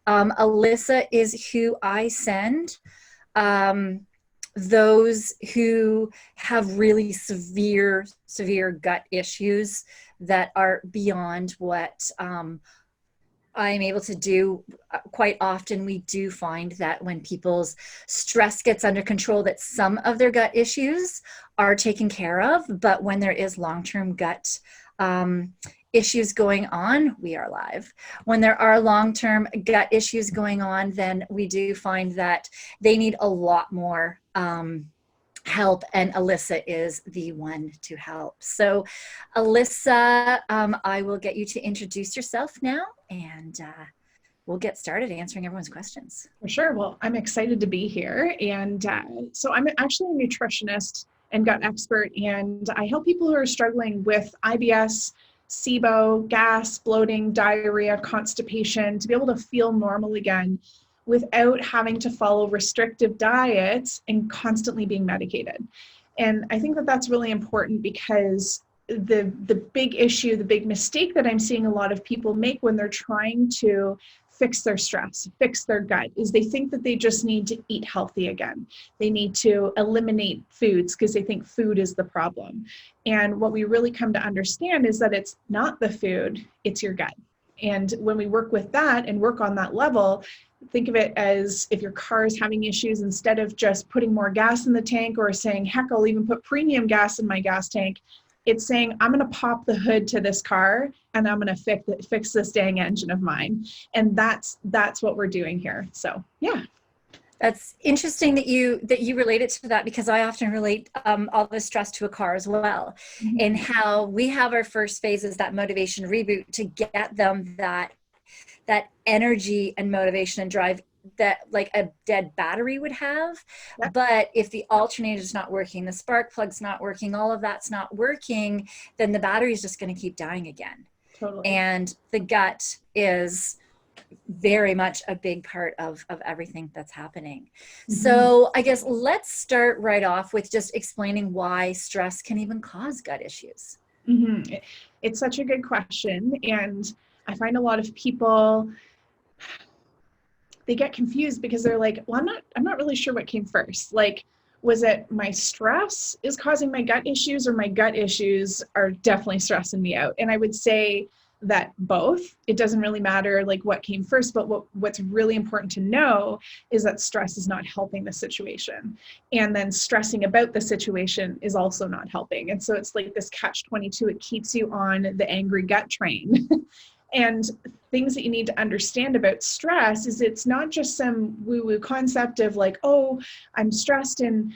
Alyssa is who I send. Those who have really severe gut issues that are beyond what I'm able to do. Quite often we do find that when people's stress gets under control, that some of their gut issues are taken care of, but when there is long-term gut issues going on, we are live. When there are long-term gut issues going on, then we do find that they need a lot more help, and Alyssa is the one to help. So Alyssa, I will get you to introduce yourself now, and we'll get started answering everyone's questions. For sure. Well, I'm excited to be here. And so I'm actually a nutritionist and gut expert, and I help people who are struggling with IBS, SIBO, gas, bloating, diarrhea, constipation to be able to feel normal again without having to follow restrictive diets and constantly being medicated. And I think that that's really important because the big issue, the big mistake that I'm seeing a lot of people make when they're trying to fix their stress, fix their gut, is they think that they just need to eat healthy again. They need to eliminate foods because they think food is the problem. And what we really come to understand is that it's not the food, it's your gut. And when we work with that and work on that level, think of it as if your car is having issues, instead of just putting more gas in the tank or saying, heck, I'll even put premium gas in my gas tank, it's saying, I'm going to pop the hood to this car and I'm going to fix this dang engine of mine. And that's what we're doing here. So, yeah. That's interesting that you relate it to that, because I often relate all the stress to a car as well, Mm-hmm. and how we have our first phase is that motivation reboot to get them that energy and motivation and drive that like a dead battery would have. Yep. But if the alternator's not working, the spark plug's not working, all of that's not working, then the battery is just going to keep dying again. Totally. And the gut is very much a big part of everything that's happening. Mm-hmm. So I guess let's start right off with just explaining why stress can even cause gut issues. Mm-hmm. It's such a good question. And I find a lot of people, they get confused because they're like, well, I'm not really sure what came first. Like, was it my stress is causing my gut issues, or my gut issues are definitely stressing me out? And I would say that both. It doesn't really matter like what came first, but what's really important to know is that stress is not helping the situation. And then stressing about the situation is also not helping. And so it's like this catch-22. It keeps you on the angry gut train. And things that you need to understand about stress is it's not just some woo-woo concept of like, oh, I'm stressed and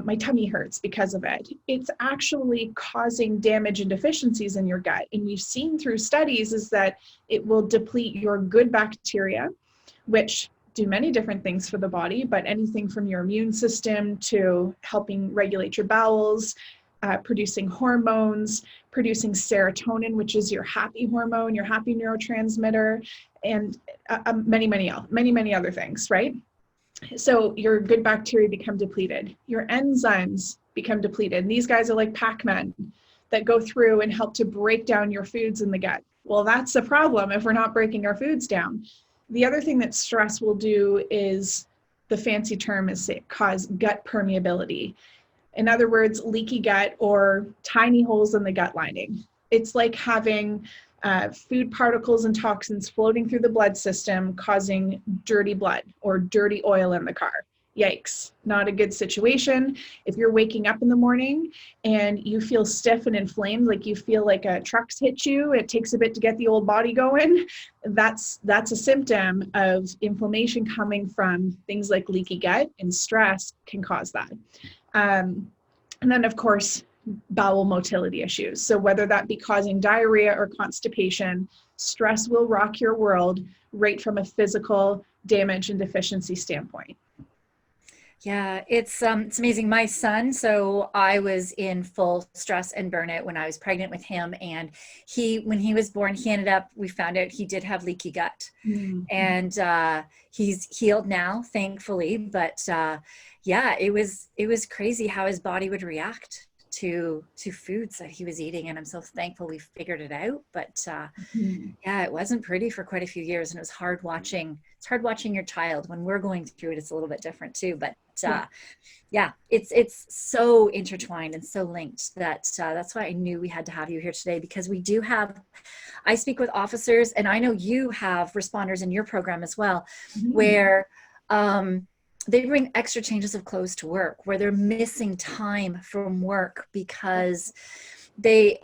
my tummy hurts because of it. It's actually causing damage and deficiencies in your gut. And we've seen through studies is that it will deplete your good bacteria, which do many different things for the body, but anything from your immune system to helping regulate your bowels, producing hormones, producing serotonin, which is your happy hormone, your happy neurotransmitter, and many other things, right? So your good bacteria become depleted. Your enzymes become depleted. And these guys are like Pac-Man that go through and help to break down your foods in the gut. Well, that's a problem if we're not breaking our foods down. The other thing that stress will do is, the fancy term is cause gut permeability. In other words, leaky gut or tiny holes in the gut lining. It's like having food particles and toxins floating through the blood system, causing dirty blood or dirty oil in the car. Yikes, not a good situation. If you're waking up in the morning and you feel stiff and inflamed, like you feel like a truck's hit you, it takes a bit to get the old body going, that's a symptom of inflammation coming from things like leaky gut, and stress can cause that. And then, of course, bowel motility issues. So whether that be causing diarrhea or constipation, stress will rock your world right from a physical damage and deficiency standpoint. Yeah, it's amazing. My son, so I was in full stress and burnout when I was pregnant with him, and when he was born, we found out he did have leaky gut. Mm-hmm. And he's healed now, thankfully, but yeah, it was crazy how his body would react to foods that he was eating, and I'm so thankful we figured it out. But Mhm. yeah, it wasn't pretty for quite a few years, and it was hard watching. It's hard watching your child when we're going through it. It's a little bit different too, but Yeah. yeah, it's so intertwined and so linked that that's why I knew we had to have you here today, because we do have. I speak with officers, and I know you have responders in your program as well, Mhm. where they bring extra changes of clothes to work, where they're missing time from work because they're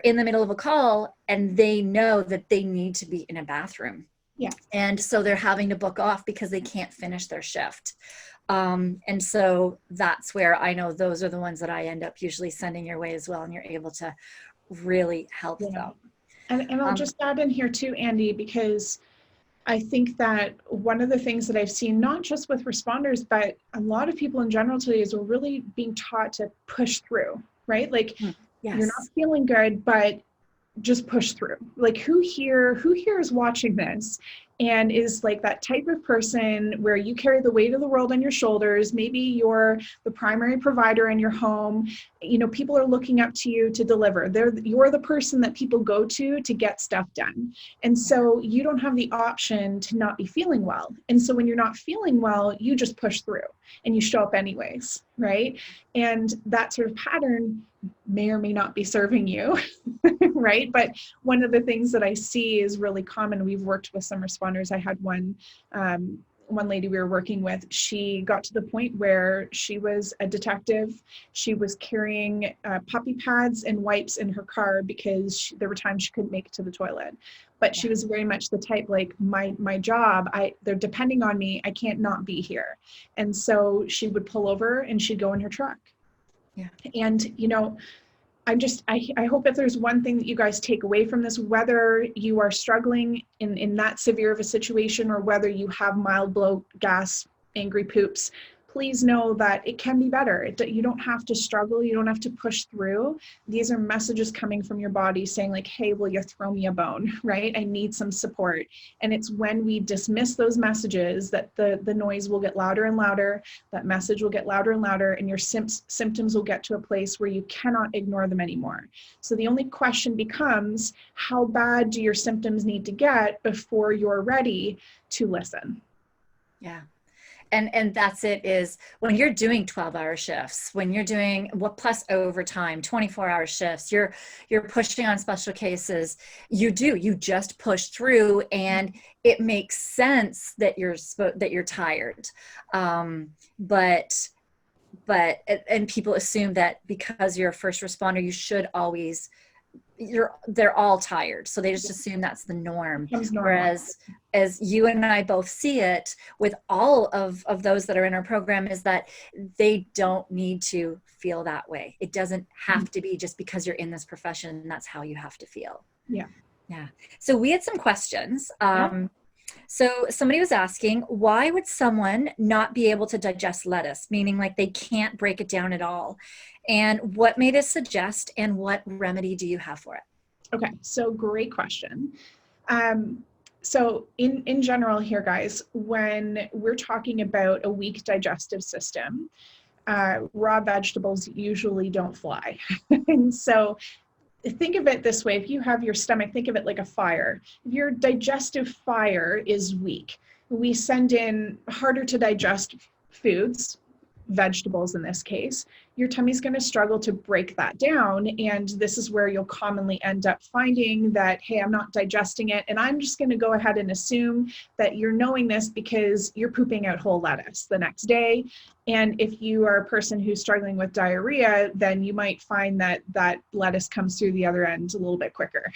in the middle of a call and they know that they need to be in a bathroom. Yeah. And so they're having to book off because they can't finish their shift. And so that's where I know those are the ones that I end up usually sending your way as well. And you're able to really help Yeah. them. And I'll Um, just add in here too, Andi, because I think that one of the things that I've seen, not just with responders, but a lot of people in general today, is we're really being taught to push through, right? Like, you're not yes. feeling good, but just push through. Like, who here is watching this and is like that type of person where you carry the weight of the world on your shoulders? Maybe you're the primary provider in your home. People are looking up to you to deliver. You're the person that people go to get stuff done. And so you don't have the option to not be feeling well. And so when you're not feeling well, you just push through and you show up anyways, right? And that sort of pattern may or may not be serving you. Right? But one of the things that I see is really common. We've worked with some responders. I had one lady we were working with. She got to the point where she was a detective. She was carrying puppy pads and wipes in her car because there were times she couldn't make it to the toilet. But she Yeah. was very much the type, like, my job, they're depending on me. I can't not be here. And so she would pull over and she'd go in her truck. Yeah. And I hope if there's one thing that you guys take away from this, whether you are struggling in that severe of a situation or whether you have mild bloat, gas, angry poops, please know that it can be better. You don't have to struggle. You don't have to push through. These are messages coming from your body saying, like, hey, will you throw me a bone, right? I need some support. And it's when we dismiss those messages that the noise will get louder and louder, that message will get louder and louder, and your symptoms will get to a place where you cannot ignore them anymore. So the only question becomes, how bad do your symptoms need to get before you're ready to listen? Yeah. And that's it, is when you're doing 12-hour shifts, when you're doing what plus overtime, 24-hour shifts, you're pushing on special cases, you just push through, and it makes sense that you're tired. But and people assume that because you're a first responder, you should always they're all tired, so they just assume that's the norm. Becomes normal. Whereas, as you and I both see it with all of those that are in our program, is that they don't need to feel that way. It doesn't have to be just because you're in this profession and that's how you have to feel. Yeah. Yeah. So we had some questions. Yeah. So somebody was asking, why would someone not be able to digest lettuce, meaning like they can't break it down at all? And what may this suggest, and what remedy do you have for it? Okay, so great question. So in general here, guys, when we're talking about a weak digestive system, raw vegetables usually don't fly. And so think of it this way. If you have your stomach, think of it like a fire. If your digestive fire is weak, we send in harder to digest foods, vegetables in this case, your tummy's going to struggle to break that down. And this is where you'll commonly end up finding that, hey, I'm not digesting it. And I'm just going to go ahead and assume that you're knowing this because you're pooping out whole lettuce the next day. And if you are a person who's struggling with diarrhea, then you might find that that lettuce comes through the other end a little bit quicker.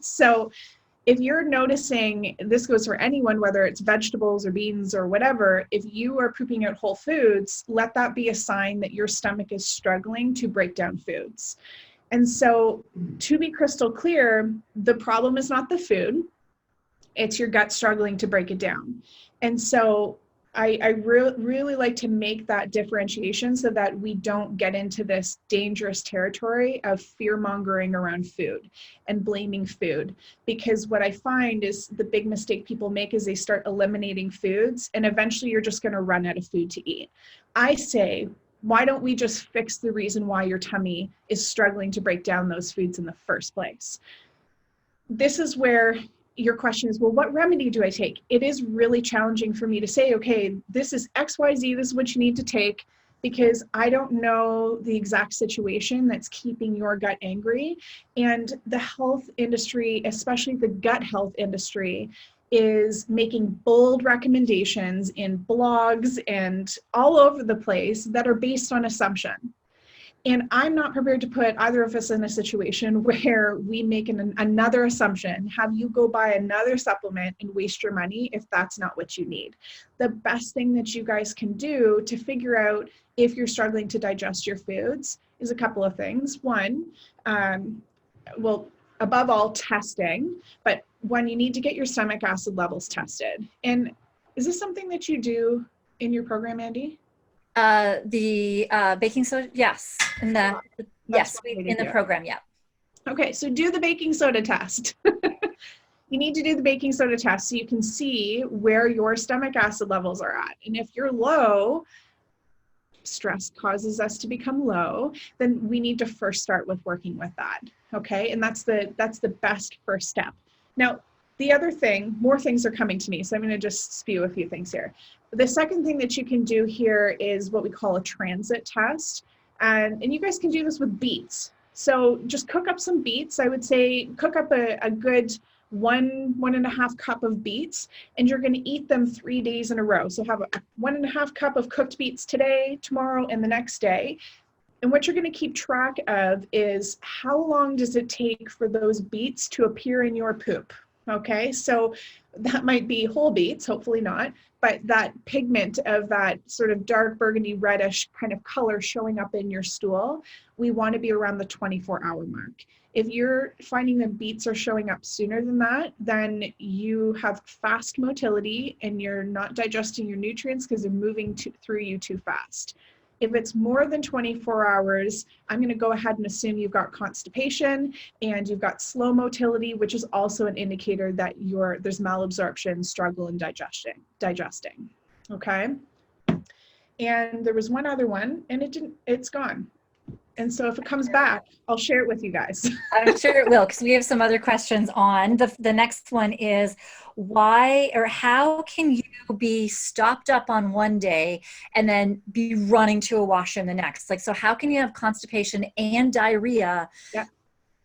So if you're noticing, this goes for anyone, whether it's vegetables or beans or whatever, if you are pooping out whole foods, let that be a sign that your stomach is struggling to break down foods. And so, to be crystal clear, the problem is not the food, it's your gut struggling to break it down. And so I really like to make that differentiation so that we don't get into this dangerous territory of fear mongering around food and blaming food. Because what I find is the big mistake people make is they start eliminating foods, and eventually you're just going to run out of food to eat. I say, Why don't we just fix the reason why your tummy is struggling to break down those foods in the first place? This is where your question is, well, what remedy do I take? It is really challenging for me to say, okay, this is XYZ, this is what you need to take, because I don't know the exact situation that's keeping your gut angry. And the health industry, especially the gut health industry, is making bold recommendations in blogs and all over the place that are based on assumption. And I'm not prepared to put either of us in a situation where we make another assumption, have you go buy another supplement and waste your money if that's not what you need. The best thing that you guys can do to figure out if you're struggling to digest your foods is a couple of things. One, well, above all, testing, but one, you need to get your stomach acid levels tested. And is this something that you do in your program, Andi? The baking soda, yes. In the in the program, yeah. Okay, so do the baking soda test. You need to do the baking soda test so you can see where your stomach acid levels are at. And if you're low, stress causes us to become low, then we need to first start with working with that. Okay, and that's the best first step. Now, the other thing, more things are coming to me, so I'm going to just spew a few things here. The second thing that you can do here is what we call a transit test. And you guys can do this with beets. So just cook up some beets. I would say cook up a good 1.5 cup of beets, and you're going to eat them 3 days in a row. So have a 1.5 cup of cooked beets today, tomorrow, and the next day. And what you're going to keep track of is how long does it take for those beets to appear in your poop. Okay, so that might be whole beets, hopefully not, but that pigment of that sort of dark burgundy reddish kind of color showing up in your stool, we want to be around the 24-hour mark. If you're finding that beets are showing up sooner than that, then you have fast motility and you're not digesting your nutrients because they're moving through you too fast. If it's more than 24 hours, I'm going to go ahead and assume you've got constipation and you've got slow motility, which is also an indicator that there's malabsorption, struggle in digesting. Okay. And there was one other one and it's gone. And so if it comes back, I'll share it with you guys. I'm sure it will, because we have some other questions on. The next one is, why or how can you be stopped up on one day and then be running to a washroom the next? Like, so how can you have constipation and diarrhea? Yeah.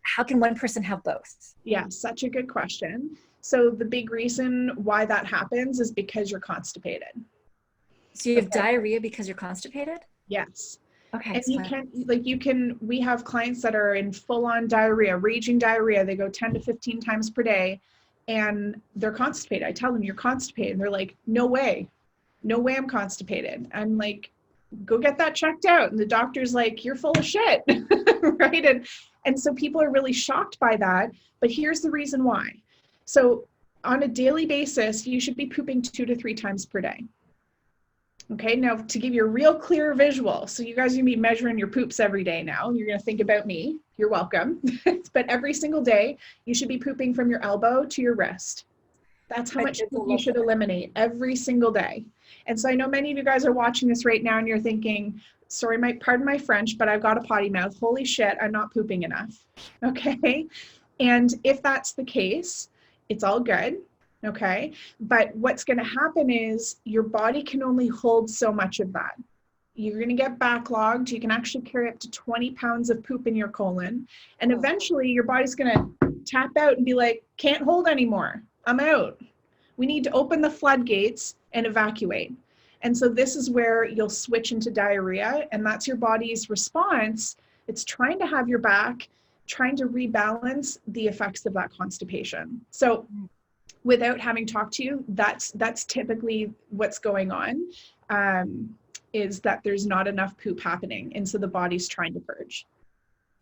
How can one person have both? Yeah, such a good question. So the big reason why that happens is because you're constipated. So you have diarrhea because you're constipated? Yes. Okay. And we have clients that are in full on diarrhea, raging diarrhea. They go 10 to 15 times per day and they're constipated. I tell them, you're constipated. And they're like, no way I'm constipated. I'm like, go get that checked out. And the doctor's like, you're full of shit. Right. And so people are really shocked by that, but here's the reason why. So on a daily basis, you should be pooping 2 to 3 times per day. Okay, now to give you a real clear visual, so you guys are going to be measuring your poops every day now. You're going to think about me. You're welcome. But every single day, you should be pooping from your elbow to your wrist. That's how much poop you should eliminate every single day. And so I know many of you guys are watching this right now and you're thinking, sorry, pardon my French, but I've got a potty mouth. Holy shit, I'm not pooping enough. Okay, and if that's the case, it's all good. Okay, but what's going to happen is your body can only hold so much of that. You're going to get backlogged. You can actually carry up to 20 pounds of poop in your colon. And eventually your body's going to tap out and be like, can't hold anymore. I'm out. We need to open the floodgates and evacuate. And so this is where you'll switch into diarrhea. And that's your body's response. It's trying to have your back, trying to rebalance the effects of that constipation. So without having talked to you, that's typically what's going on, is that there's not enough poop happening. And so the body's trying to purge.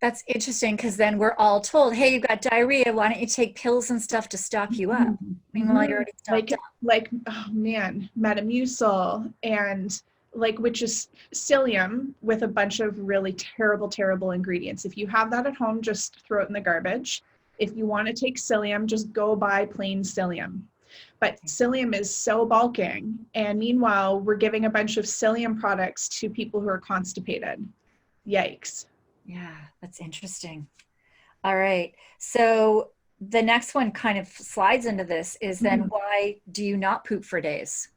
That's interesting, because then we're all told, hey, you've got diarrhea. Why don't you take pills and stuff to stop you up? Meanwhile, you're already stopped up. Like, oh man, Metamucil and which is psyllium with a bunch of really terrible, terrible ingredients. If you have that at home, just throw it in the garbage. If you want to take psyllium, just go buy plain psyllium. but psyllium is so bulking. And meanwhile, we're giving a bunch of psyllium products to people who are constipated. Yikes. Yeah, that's interesting. All right. So the next one kind of slides into this is then why do you not poop for days?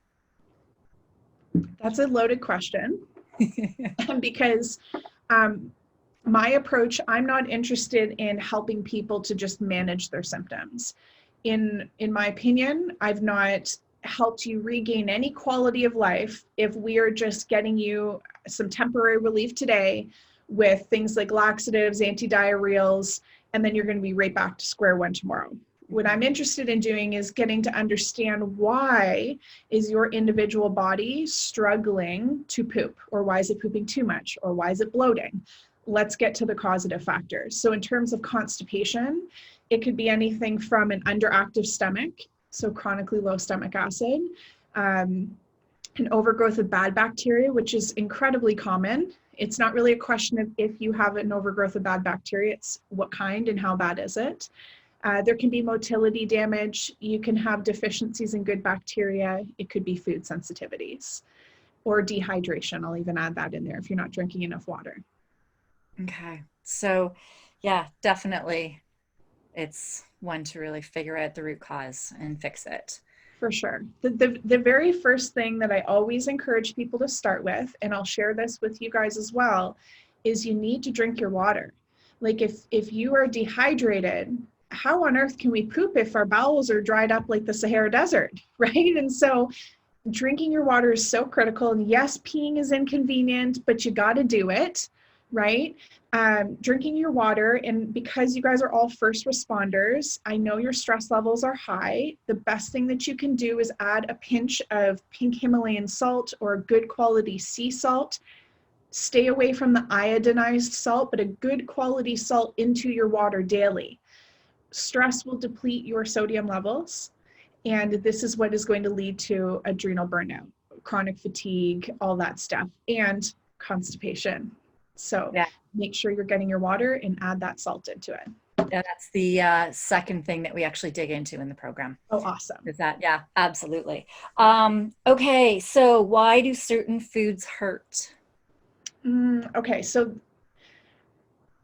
That's a loaded question. Because my approach, I'm not interested in helping people to just manage their symptoms. In my opinion, I've not helped you regain any quality of life if we are just getting you some temporary relief today with things like laxatives, antidiarrheals, and then you're going to be right back to square one tomorrow. What I'm interested in doing is getting to understand why is your individual body struggling to poop, or why is it pooping too much, or why is it bloating? Let's get to the causative factors. So in terms of constipation, it could be anything from an underactive stomach, so chronically low stomach acid, an overgrowth of bad bacteria, which is incredibly common. It's not really a question of if you have an overgrowth of bad bacteria, it's what kind and how bad is it. There can be motility damage. You can have deficiencies in good bacteria. It could be food sensitivities or dehydration. I'll even add that in there if you're not drinking enough water. Okay. So yeah, definitely it's one to really figure out the root cause and fix it. For sure. The very first thing that I always encourage people to start with, and I'll share this with you guys as well, is you need to drink your water. Like if you are dehydrated, how on earth can we poop if our bowels are dried up like the Sahara Desert, right? And so drinking your water is so critical. And yes, peeing is inconvenient, but you got to do it, right? Drinking your water, and because you guys are all first responders, I know your stress levels are high. The best thing that you can do is add a pinch of pink Himalayan salt or good quality sea salt. Stay away from the iodinized salt, but a good quality salt into your water daily. Stress will deplete your sodium levels, and this is what is going to lead to adrenal burnout, chronic fatigue, all that stuff, and constipation. So yeah, make sure you're getting your water and add that salt into it. Yeah, that's the second thing that we actually dig into in the program. Oh, awesome. Is that, yeah, absolutely. Okay, so why do certain foods hurt? Okay, so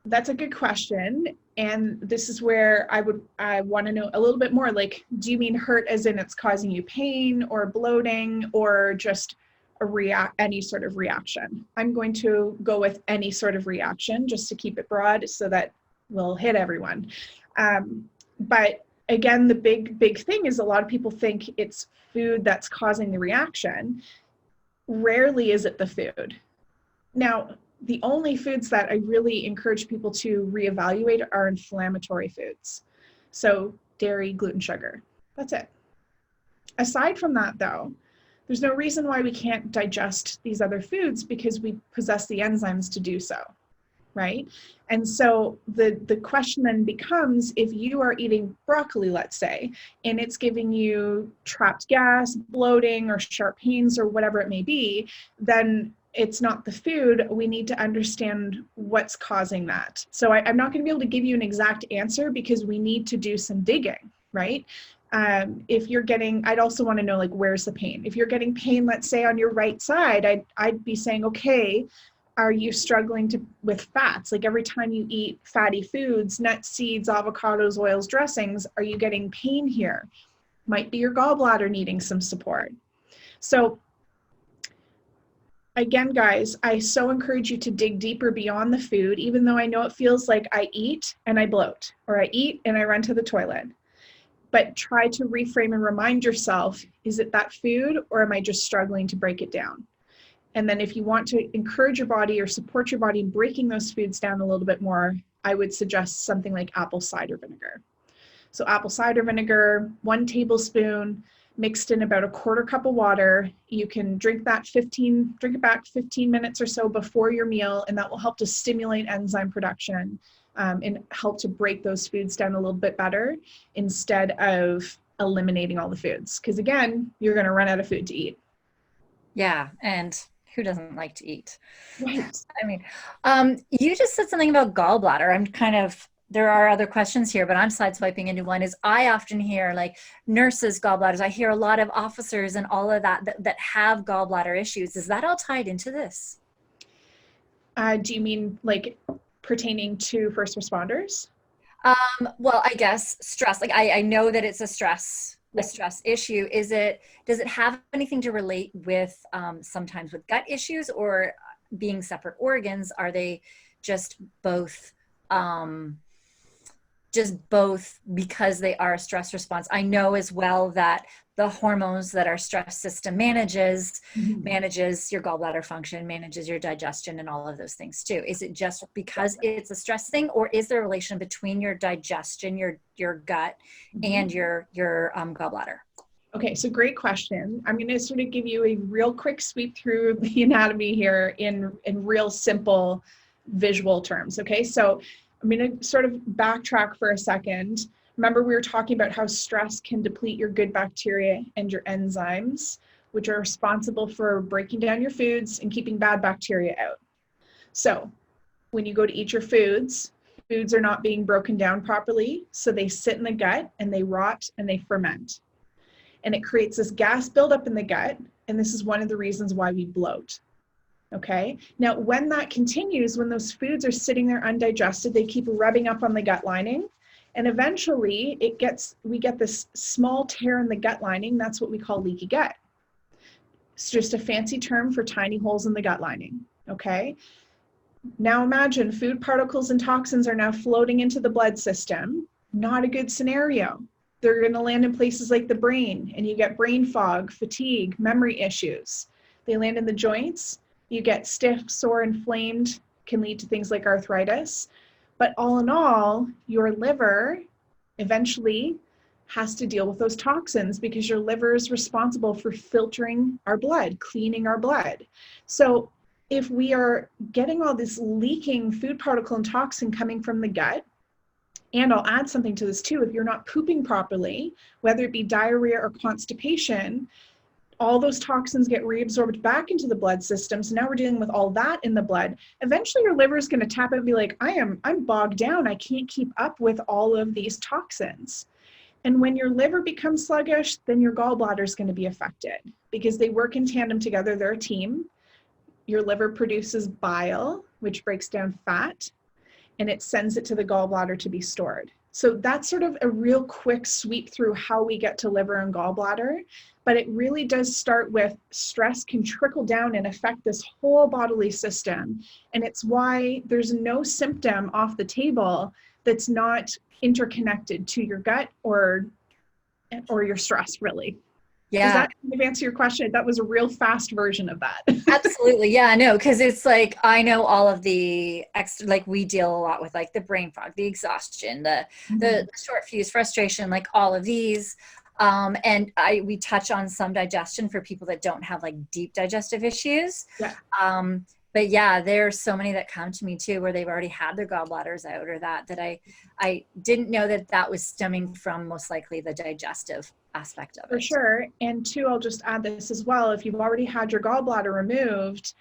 that's a good question. And this is where I want to know a little bit more, like, do you mean hurt as in it's causing you pain or bloating or just any sort of reaction? I'm going to go with any sort of reaction just to keep it broad so that we'll hit everyone. But again, the big thing is a lot of people think it's food that's causing the reaction. Rarely is it the food. Now, the only foods that I really encourage people to reevaluate are inflammatory foods. So dairy, gluten, sugar, that's it. Aside from that though, there's no reason why we can't digest these other foods because we possess the enzymes to do so, right? And so the question then becomes, if you are eating broccoli, let's say, and it's giving you trapped gas, bloating, or sharp pains, or whatever it may be, then it's not the food. We need to understand what's causing that. So I'm not going to be able to give you an exact answer because we need to do some digging, right? If you're getting, I'd also want to know, like, where's the pain? If you're getting pain, let's say on your right side, I'd be saying, okay, are you struggling with fats? Like every time you eat fatty foods, nuts, seeds, avocados, oils, dressings, are you getting pain here? Might be your gallbladder needing some support. So again, guys, I so encourage you to dig deeper beyond the food, even though I know it feels like I eat and I bloat, or I eat and I run to the toilet. But try to reframe and remind yourself, is it that food or am I just struggling to break it down? And then if you want to encourage your body or support your body in breaking those foods down a little bit more, I would suggest something like apple cider vinegar. So apple cider vinegar, 1 tablespoon, mixed in about a 1/4 cup of water. You can drink it back 15 minutes or so before your meal, and that will help to stimulate enzyme production and help to break those foods down a little bit better instead of eliminating all the foods. Because again, you're going to run out of food to eat. Yeah, and who doesn't like to eat? Right. I mean, you just said something about gallbladder. I'm kind of there are other questions here, but I'm sideswiping into one. Is I often hear like nurses' gallbladders. I hear a lot of officers and all of that have gallbladder issues. Is that all tied into this? Do you mean like pertaining to first responders? Well, I guess stress. Like I know that it's a stress issue. Does it have anything to relate with sometimes with gut issues or being separate organs? Are they just both? Just both because they are a stress response. I know as well that the hormones that our stress system manages your gallbladder function, manages your digestion, and all of those things too. Is it just because it's a stress thing, or is there a relation between your digestion, your gut, and your gallbladder? Okay, so great question. I'm going to sort of give you a real quick sweep through the anatomy here in real simple visual terms. Okay, so I'm going to sort of backtrack for a second. Remember, we were talking about how stress can deplete your good bacteria and your enzymes, which are responsible for breaking down your foods and keeping bad bacteria out. So when you go to eat your foods are not being broken down properly, so they sit in the gut and they rot and they ferment. And it creates this gas buildup in the gut, and this is one of the reasons why we bloat. Okay, now when that continues, when those foods are sitting there undigested, they keep rubbing up on the gut lining, and eventually we get this small tear in the gut lining. That's what we call leaky gut. It's just a fancy term for tiny holes in the gut lining. Okay, now imagine food particles and toxins are now floating into the blood system. Not a good scenario. They're going to land in places like the brain, and you get brain fog, fatigue, memory issues. They land in the joints. You get stiff, sore, inflamed, can lead to things like arthritis. But all in all, your liver eventually has to deal with those toxins because your liver is responsible for filtering our blood, cleaning our blood. So if we are getting all this leaking food particle and toxin coming from the gut, and I'll add something to this too, if you're not pooping properly, whether it be diarrhea or constipation, all those toxins get reabsorbed back into the blood system. So now we're dealing with all that in the blood. Eventually your liver is going to tap it and be like, I'm bogged down. I can't keep up with all of these toxins. And when your liver becomes sluggish, then your gallbladder is going to be affected because they work in tandem together. They're a team. Your liver produces bile, which breaks down fat, and it sends it to the gallbladder to be stored. So that's sort of a real quick sweep through how we get to liver and gallbladder. But it really does start with stress can trickle down and affect this whole bodily system. And it's why there's no symptom off the table that's not interconnected to your gut or your stress, really. Yeah. Does that kind of answer your question? That was a real fast version of that. Absolutely. Yeah, no, because it's like, I know all of the extra, like we deal a lot with like the brain fog, the exhaustion, the short fuse, frustration, like all of these. And we touch on some digestion for people that don't have like deep digestive issues. Yeah. But yeah, there's so many that come to me too, where they've already had their gallbladders out or that I didn't know that was stemming from most likely the digestive aspect of it. For sure. And two, I'll just add this as well. If you've already had your gallbladder removed,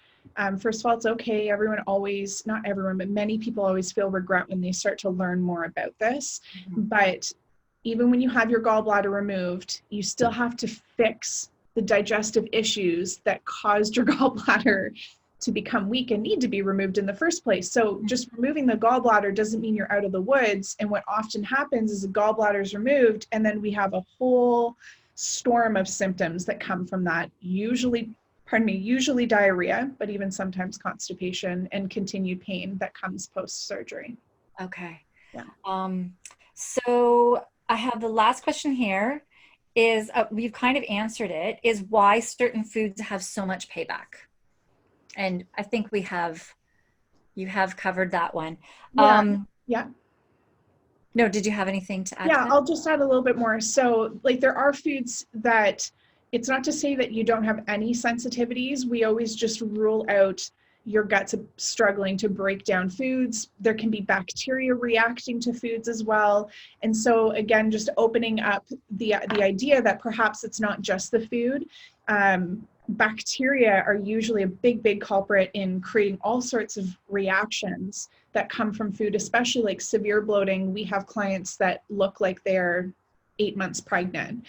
first of all, it's okay. Not everyone, but many people always feel regret when they start to learn more about this. But even when you have your gallbladder removed, you still have to fix the digestive issues that caused your gallbladder to become weak and need to be removed in the first place. So just removing the gallbladder doesn't mean you're out of the woods. And what often happens is the gallbladder is removed, and then we have a whole storm of symptoms that come from that. Usually diarrhea, but even sometimes constipation and continued pain that comes post-surgery. Okay. Yeah. So I have the last question here is, we've kind of answered it, is why certain foods have so much payback. And I think you have covered that one. Yeah. No, did you have anything to add? Yeah, to that? I'll just add a little bit more. So like there are foods that, it's not to say that you don't have any sensitivities. We always just rule out your gut's struggling to break down foods. There can be bacteria reacting to foods as well. And so again, just opening up the idea that perhaps it's not just the food. Bacteria are usually a big culprit in creating all sorts of reactions that come from food, especially like severe bloating. We have clients that look like they're 8 months pregnant.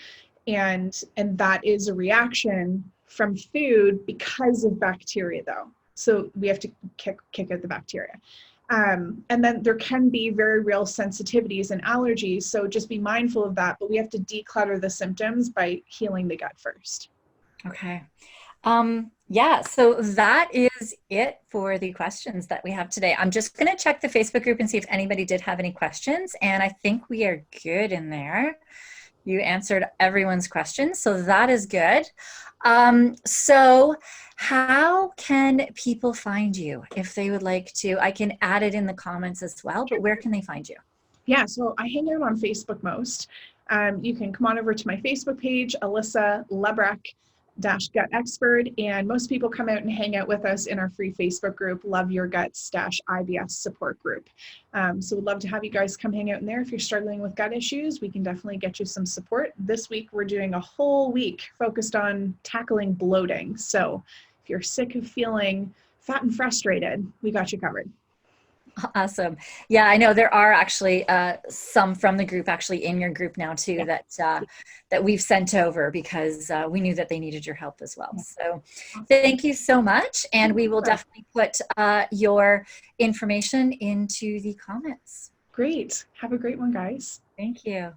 And that is a reaction from food because of bacteria though. So we have to kick out the bacteria. And then there can be very real sensitivities and allergies. So just be mindful of that, but we have to declutter the symptoms by healing the gut first. Okay. Yeah, so that is it for the questions that we have today. I'm just going to check the Facebook group and see if anybody did have any questions. And I think we are good in there. You answered everyone's questions, so that is good. So how can people find you if they would like to? I can add it in the comments as well, but where can they find you? Yeah, so I hang out on Facebook most. You can come on over to my Facebook page, Alyssa LaBreque Gut Expert, and most people come out and hang out with us in our free Facebook group, Love Your Guts IBS support group. So we'd love to have you guys come hang out in there. If you're struggling with gut issues, we can definitely get you some support. This week, we're doing a whole week focused on tackling bloating. So if you're sick of feeling fat and frustrated, we got you covered. Awesome. Yeah, I know there are actually some from the group actually in your group now too, Yeah. that we've sent over because we knew that they needed your help as well. So thank you so much. And we will definitely put your information into the comments. Great. Have a great one, guys. Thank you.